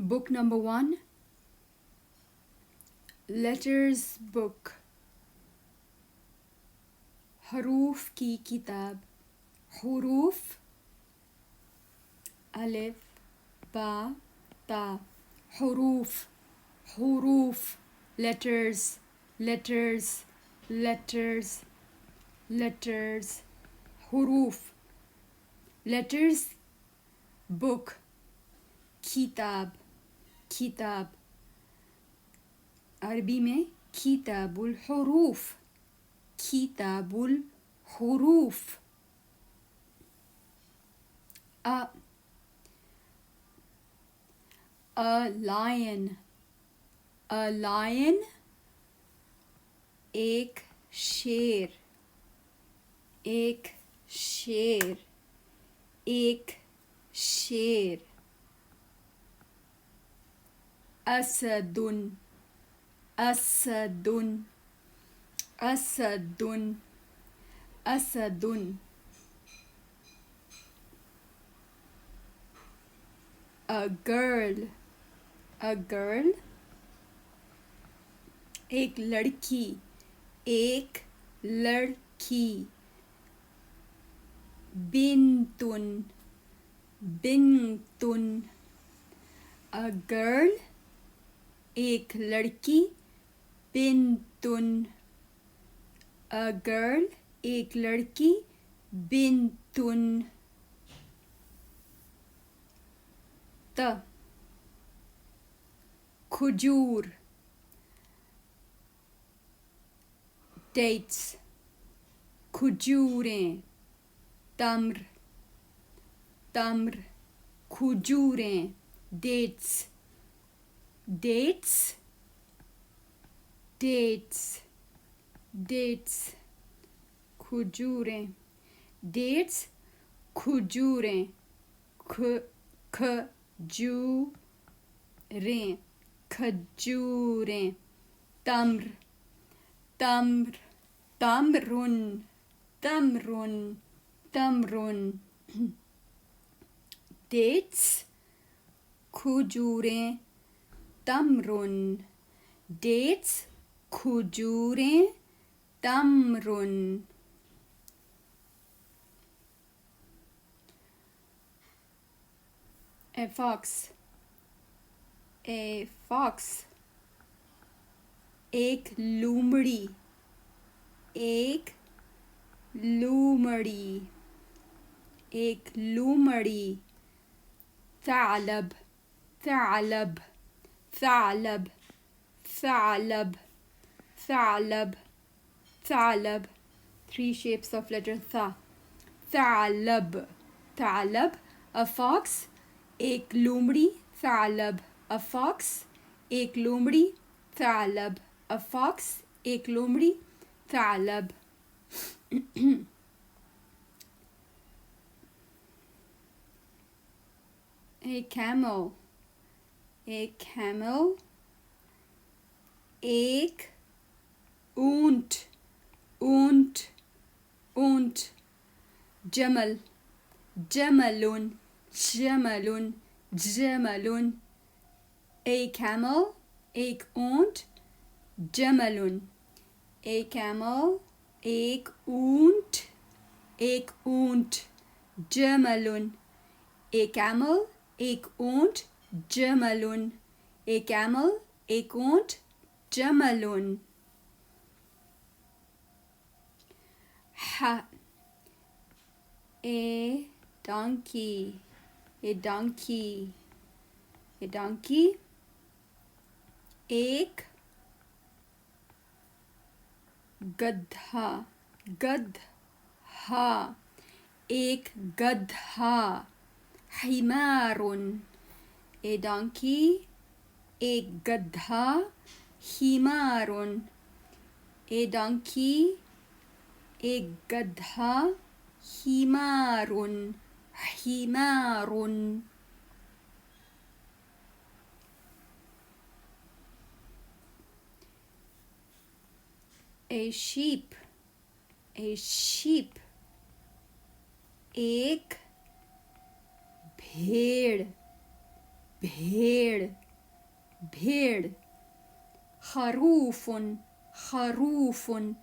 Book number 1, Letters book. हरूफ की किताब. हुरूफ अलिफ बा ता. हुरूफ हुरूफ. Letters letters letters letters. हुरूफ. Letters book. किताब किताब. अरबी में किताबुल हुरूफ. किताबुल हुरूफ. A lion. A lion एक शेर. एक शेर. एक शेर. असदुन. असदुन. असदुन. असदुन. A girl. A girl एक लड़की. एक लड़की. बिन्तुन. बिन्तुन. A girl एक लड़की. बिन्तुन. A girl एक लड़की. बिन्तुन. त खजूर. dates खजूरें. तम्र. तम्र. खजूरें. dates dates dates dates. खजूरें. dates खजूरें. खजूरें. खजूरें. तम्र. तम्र. तम्रुन. तम्रुन. तम्रुन. dates खजूरें. तम्रुन. dates खजूरें. तम्रुन. A fox. A fox एक लोमड़ी. एक लोमड़ी. एक लोमड़ी. ثعلب. ثعلب. ثعلب. ثعلب. ثعلب. ثعلب. 3 shapes of letter tha. ثعلب. ثعلب a fox. एक लोमड़ी. ثعلب a fox. एक लोमड़ी. ثعلب a fox. एक लोमड़ी. ثعلب. A camel. A camel एक ऊंट. ऊंट. ऊंट. जमल. जमलुन. जमलुन. जमलुन. A camel एक ऊंट. जमलुन. A camel एक ऊंट. एक ऊंट. जमलुन. A camel एक ऊंट. जमलुन. A camel एक ऊंट. जमलुन. Ha A donkey. A donkey. A donkey एक गधा. गधा एक गधा. हिमारुन. A donkey एक गधा. हिमारुन. A donkey एक गधा. हिमारुन. हिमारुन. A sheep. A sheep एक भेड़. भेड़ भेड़ खरूफुन खरूफुन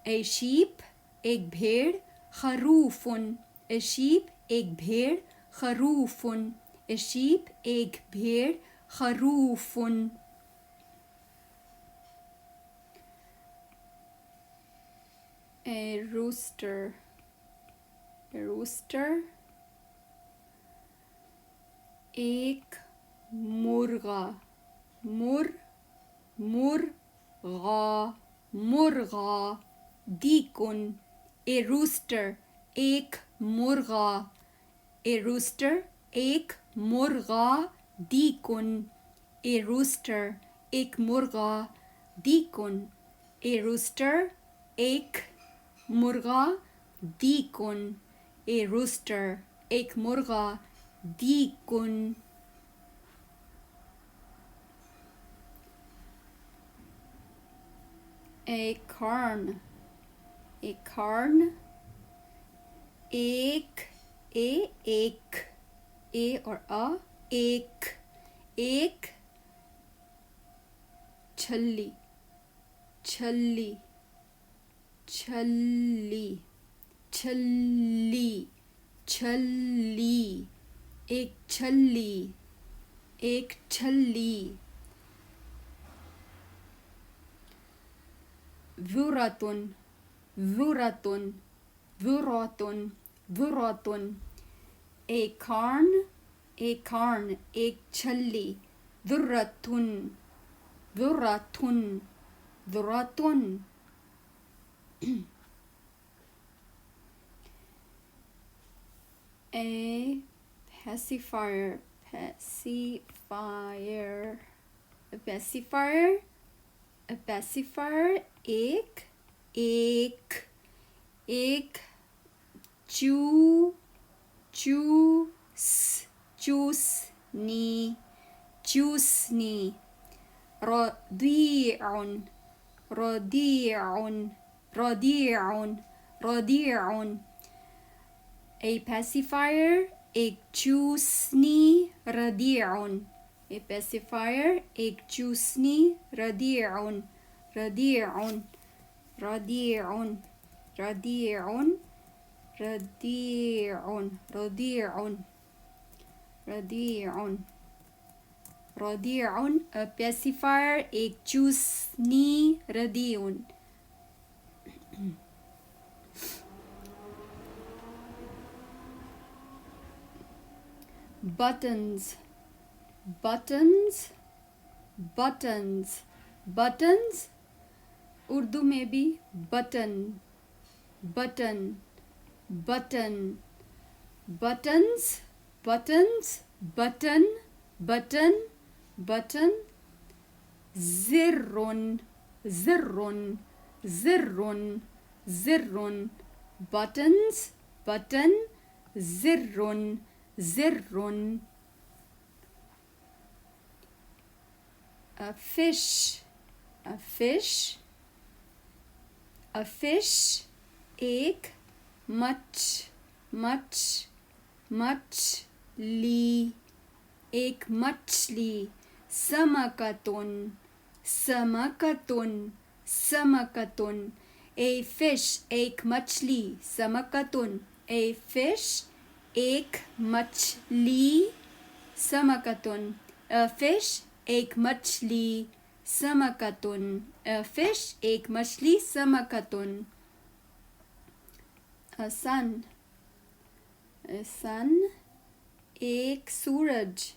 ए sheep एक भेड़ खरूफुन ए sheep एक भेड़ खरूफुन ए sheep एक भेड़ खरूफुन a rooster एक मुर्गा मुर्गा दीकुन a rooster एक मुर्गा a rooster एक मुर्गा दीकुन a rooster एक मुर्गा दीकुन a rooster एक मुर्गा दीकुन a rooster एक मुर्गा दीकुन a carn एक और एक छल्ली एक छल्ली Vuratun a carn एक छल्ली Vuratun a pacifier एक चूसनी रदिउन a pacifier एक चूसनी रदिउन a pacifier एक चूसनी रदिउन a pacifier एक चूसनी रदिउन buttons उर्दू में भी buttons zirrun buttons zirrun a fish एक मछली समकतुन a fish एक मछली समकतुन a fish एक मछली समकतुन a fish एक मछली समकतुन a fish एक मछली समकतुन a sun एक सूरज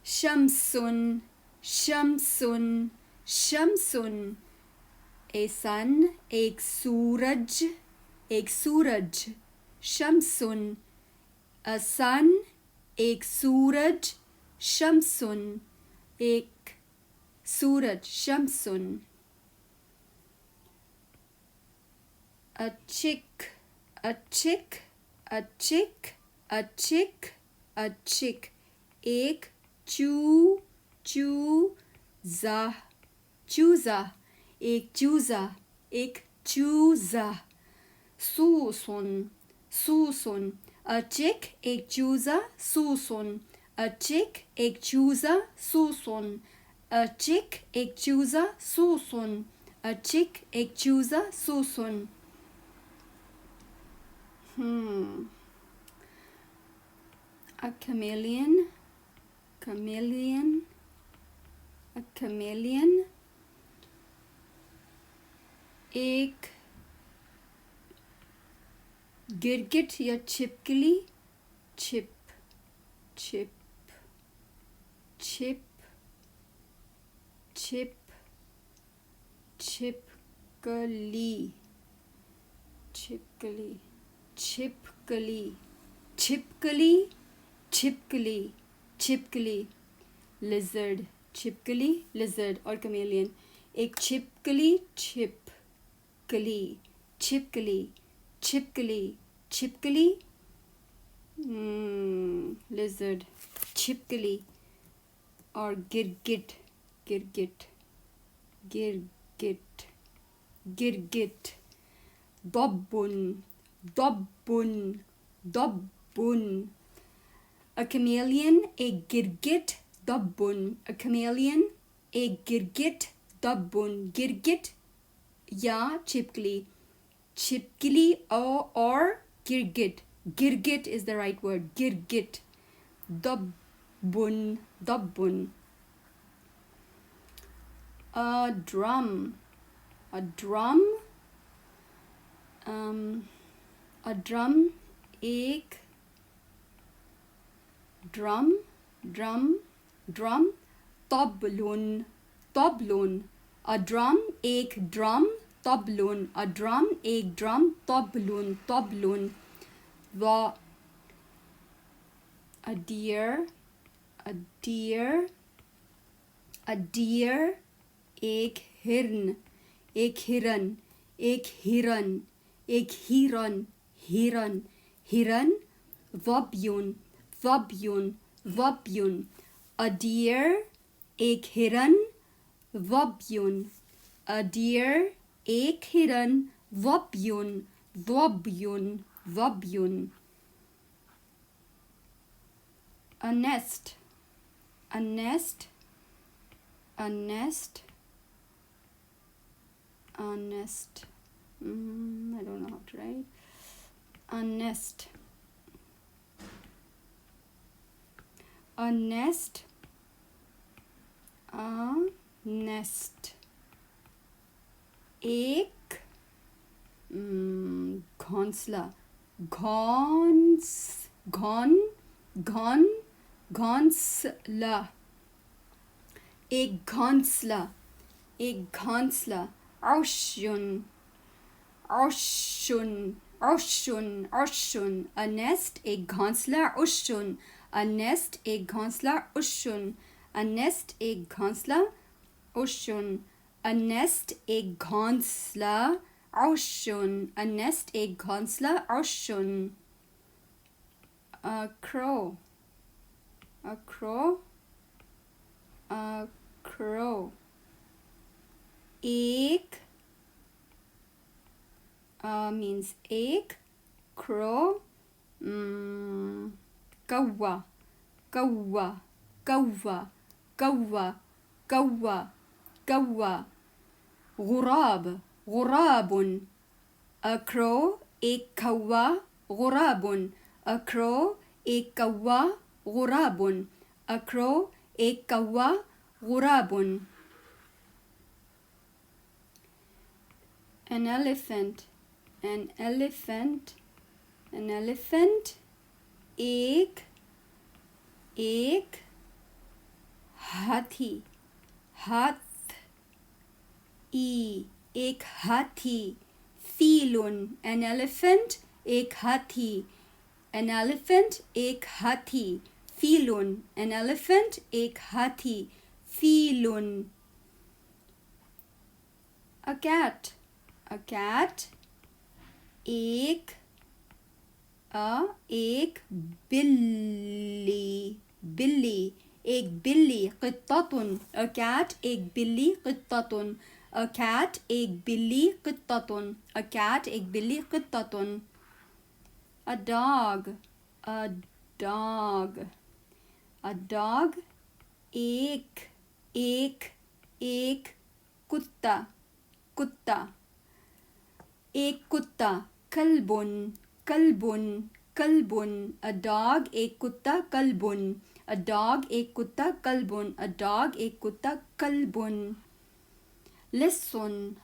शम्सुन a sun एक सूरज शम्सुन a sun एक सूरज शम्सुन एक सूरज शम्सुन a chick एक चूजा सूसुन, सूसुन. A chick, एक चूजा, सूसुन. A chick, एक चूजा, सूसुन. A chick, एक चूजा, सूसुन. A chick, एक चूजा, सूसुन. A chameleon, chameleon, a chameleon. एक गिरगिट या छिपकली, छिप, छिप, छिप, छिप, छिपकली, छिपकली, छिपकली, छिपकली, छिपकली, छिपकली. Lizard, छिपकली, lizard और chameleon. एक छिपकली, छिपकली, छिपकली, छिपकली, छिपकली. Lizard, छिपकली और गिरगिट, गिरगिट, गिरगिट, गिरगिट. ضب, ضب, ضب. A chameleon, एक गिरगिट, ضب. A chameleon, एक गिरगिट, ضب. गिरगिट या छिपकली. Chipkili or girgit. Girgit is the right word. Girgit. Dabbun. Dabbun. A drum. A drum. A drum. Ek. Drum. Drum. Drum. Tablun. Tablun. A drum. Ek drum. Tablun. A drum, एक drum, tablun, tablun. A deer, a deer, a deer, एक हिरन, एक हिरन, एक हिरन, एक हिरन, हिरन, हिरन. Vabyun, vabyun, vabyun. A deer, एक हिरन, vabyun. A deer, एक हिरन, vabyun, vabyun, vabyun. A nest, a nest, a nest, a nest. I don't know how to write. A nest, a nest, a nest. एक घोंसला, घोंस, घोन, घोन, घोंसला. एक घोंसला, एक घोंसला. Ocean, ocean, ocean, ocean. A nest, एक घोंसला, ocean. A nest, एक घोंसला, ocean. A nest, एक घोंसला, ocean. A nest, एक घोंसला, ocean. A nest, एक घोंसला, ocean. A crow, a crow, a crow. एक means एक, crow, कौवा, कौवा, कौवा, कौवा, कौवा, कौवा. غراب, غراب. A crow, एक कौवा, غراب. A crow, एक कौवा, غراب. A crow, एक कौवा, غراب. An elephant, an elephant, an elephant. एक हाथी, हाथ ई, एक हाथी. Filun, an elephant, एक हाथी. An elephant, एक हाथी. Filun, an elephant, एक हाथी. Filun. A cat, a cat. एक बिल्ली, बिल्ली. एक बिल्ली. قطة. A cat, एक बिल्ली. قطة. A cat एक बिल्ली क़ित्ततुन. A cat एक बिल्ली क़ित्ततुन. A dog. A dog. A dog एक कुत्ता. कुत्ता. एक कुत्ता. कल्बुन. A dog एक कुत्ता. कल्बुन. A dog एक कुत्ता. कल्बुन. A dog एक कुत्ता. कल्बुन. Listen.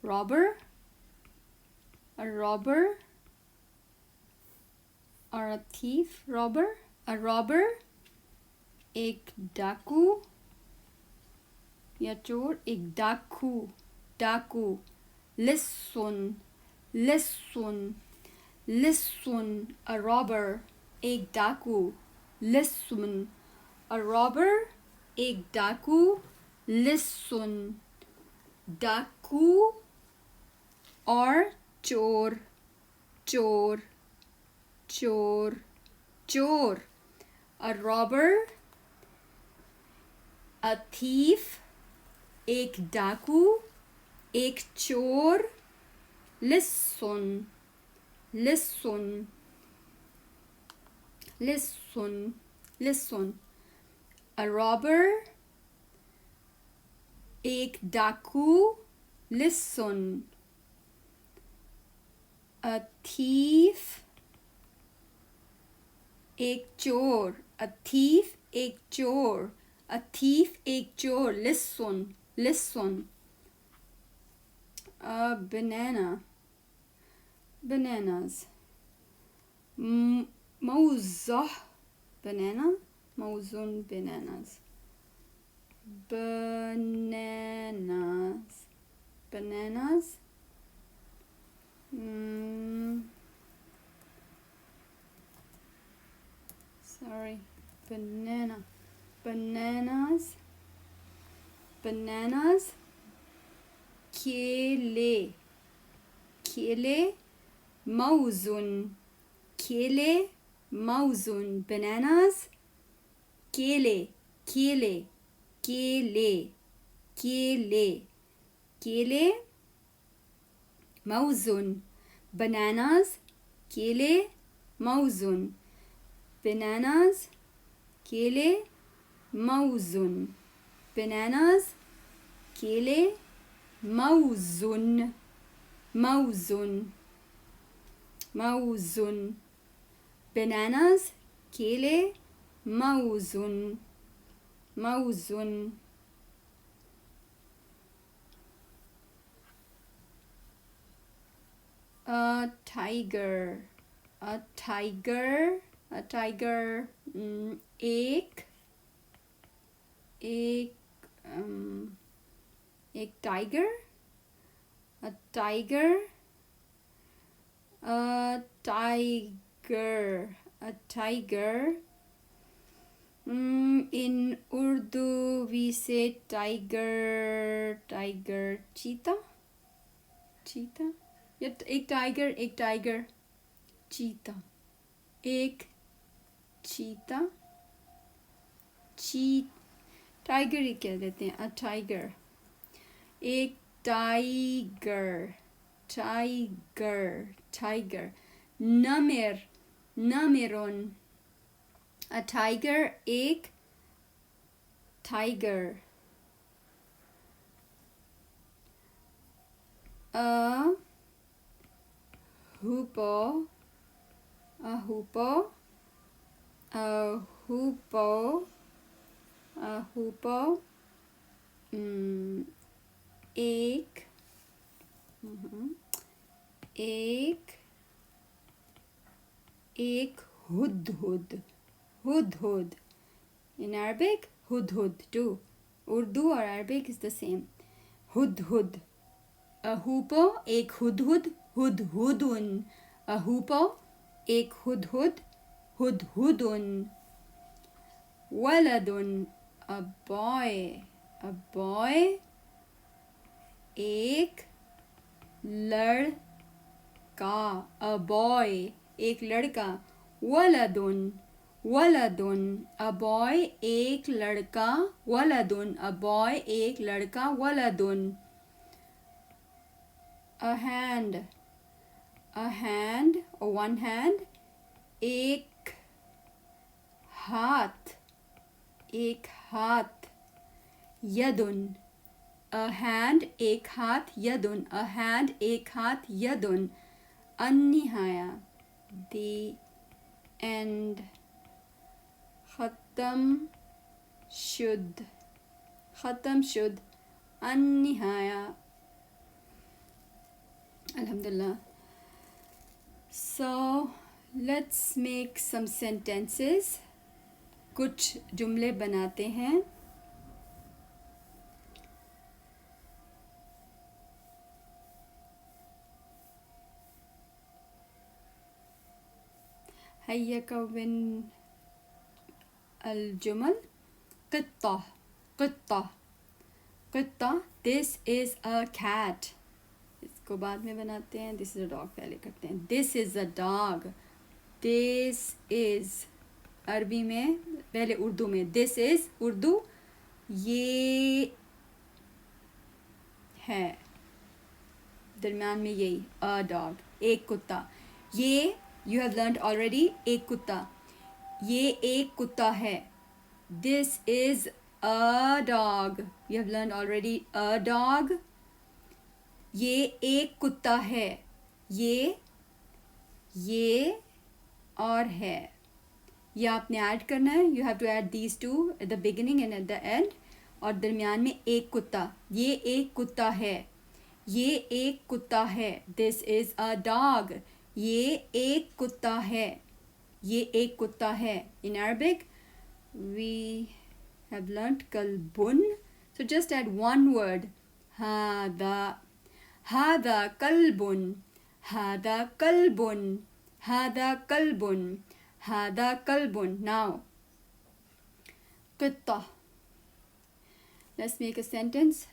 Robber. A robber or a thief. A robber एक डाकू या चोर. एक डाकू. Listen. A robber एक डाकू. Listen. A robber एक डाकू. Listen. डाकू और चोर. A robber, a thief, एक डाकू, एक चोर. Listen. A robber, एक डाकू. Listen. A thief, एक चोर. A thief एक चोर. A thief एक चोर. Listen. A bananas. موزة banana. موزون bananas. Bananas. Sorry. Bananas. Kele. Mauzun. Bananas. Kele. Mauzun. Bananas. Kele. Mauzun. Bananas. Kele. Mauzun. Bananas. Kele. Mauzun. Bananas. Kele. Mauzun. A tiger. एक tiger. A tiger. In Urdu we say tiger. Cheetah. एक tiger. Cheetah. एक cheetah. Tiger ही कह देते हैं. A tiger. एक tiger. Namerun. A tiger एक tiger. A hoopoe. एक hudhud. In Arabic, hudhud too. Urdu or Arabic is the same. Hudhud. A hoopoe एक hudhudun. A hoopoe एक hudhudun. Waladun. A boy एक लड़का. A boy एक लड़का. Waladun. वलदुन a boy एक लड़का, वलदुन अ बॉय एक लड़का, वलदुन. A hand, a hand or one hand. एक हाथ, एक हाथ. यदुन a hand, एक हाथ. यदुन a hand, एक हाथ. यदुन. अन्निहाया the end. ख़त्म शुद्ध, ख़त्म शुद्ध. अन्निहाया. Alhamdulillah. So let's make some sentences. कुछ जुमले बनाते हैं. هيا كون الجمل. قطة, قطة, قطة. This is a cat. इसको बाद में बनाते हैं. This is a dog पहले करते हैं. This is a dog. This is अरबी में, पहले उर्दू में. This is Urdu. ये है, दरम्यान में यही. A dog, एक कुत्ता. ये you have learned already. एक कुत्ता. ये एक कुत्ता है. This is a dog. You have learned already. A dog. ये एक कुत्ता है. ये और है. ये आपने ऐड करना है. You have to add these two at the beginning and at the end. और दरमियान में एक कुत्ता. ये एक कुत्ता है. ये एक कुत्ता है. This is a dog. ये एक कुत्ता है. ये एक कुत्ता है. In Arabic, we have learnt kalbun. So just add one word. هذا, هذا كلب, هذا كلب, هذا كلب, هذا كلب. Now, قطة. Let's make a sentence.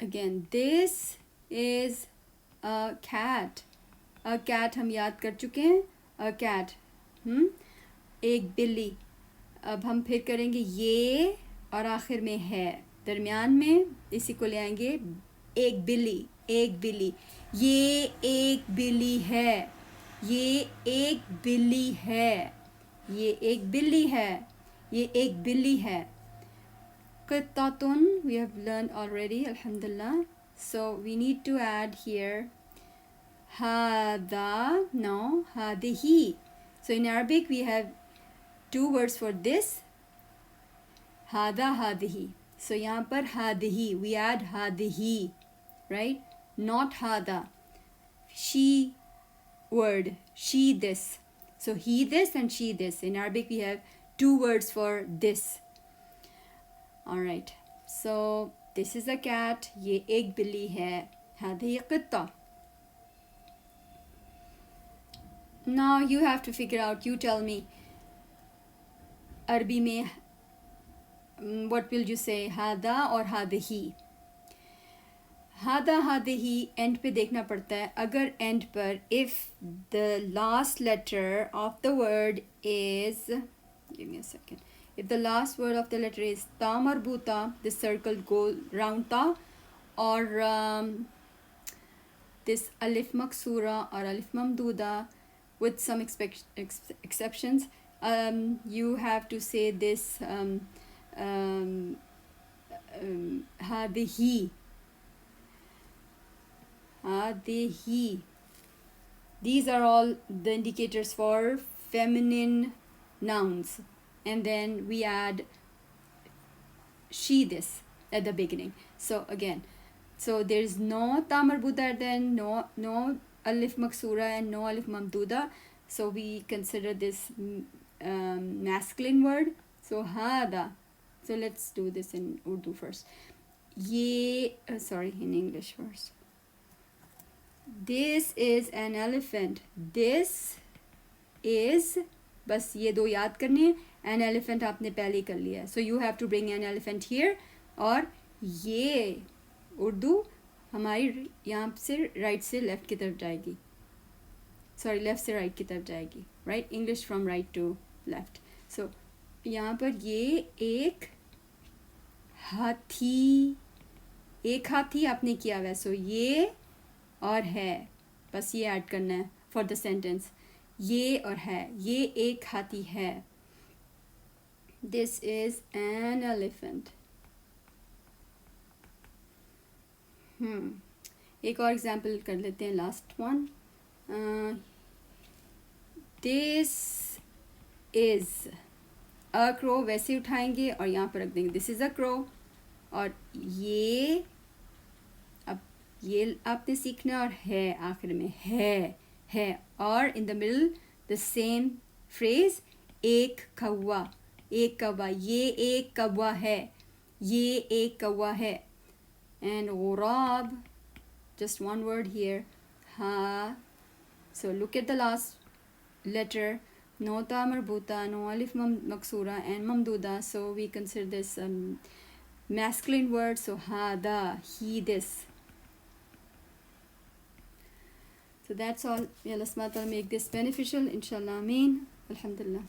Again, this is a cat. A cat हम याद कर चुके हैं. A cat. एक बिल्ली. अब हम फिर करेंगे ये और आखिर में है. दरमियान में इसी को ले आएंगे. एक बिल्ली, एक बिल्ली. ये एक बिल्ली है. ये एक बिल्ली है. ये एक बिल्ली है. ये एक बिल्ली है. क़ित्ततुन we have learned already, alhamdulillah. So we need to add here هذا, no, هذه. So in Arabic we have two words for this. هذا, هذه. So यहाँ पर هذه, we add هذه, right? Not هذا. She word, she this. So he this and she this. In Arabic we have two words for this. Alright. So this is a cat. ये एक बिल्ली है. هذه قطة. Now you have to figure out, you tell me. अरबी में what will you say? هذا or هذه? هذا هذه end पे देखना पड़ता है. अगर end पर if the last letter of the word is, give me a second. If the last word of the letter is ta marbuta, this circle goes round ta, or this alif maksura or alif mamduda, with some exceptions, you have to say this hadihi. Hadihi. These are all the indicators for feminine nouns. And then we add she this at the beginning. So again, so there is no ta marbuta, then no alif maksura and no alif mamduda. So we consider this masculine word. So hada. So let's do this in Urdu first. Ye, sorry, in English first. This is an elephant. This is, बस ये दो याद करने हैं. An elephant आपने पहले कर लिया. So you have to bring an elephant here. और ये उर्दू हमारी यहाँ से राइट से लेफ्ट की तरफ जाएगी. Sorry, लेफ्ट से राइट की तरफ जाएगी. Right? English from right to left. So यहाँ पर ये एक हाथी, एक हाथी आपने किया हुआ है. सो ये और है, बस ये ऐड करना है फॉर द सेंटेंस. ये और है, ये एक हाथी है. This is an elephant. एक और एग्जाम्पल कर लेते हैं, last one. This is a crow, वैसे उठाएंगे और यहाँ पर रख देंगे दिस इज अ क्रो. और ये, अब ये आपने सीखना, और है आखिर में, है. और in the middle the same phrase, एक कौवा, एक कौवा, ये एक कौवा है, ये एक कौवा है. And غراب, just one word here, ha. So look at the last letter, no ta marbuta, no alif maksura and mamduda. So we consider this masculine word. So hada, he, this. So that's all. May Allah subhanahu wa ta'ala make this beneficial, inshallah. Ameen. Alhamdulillah.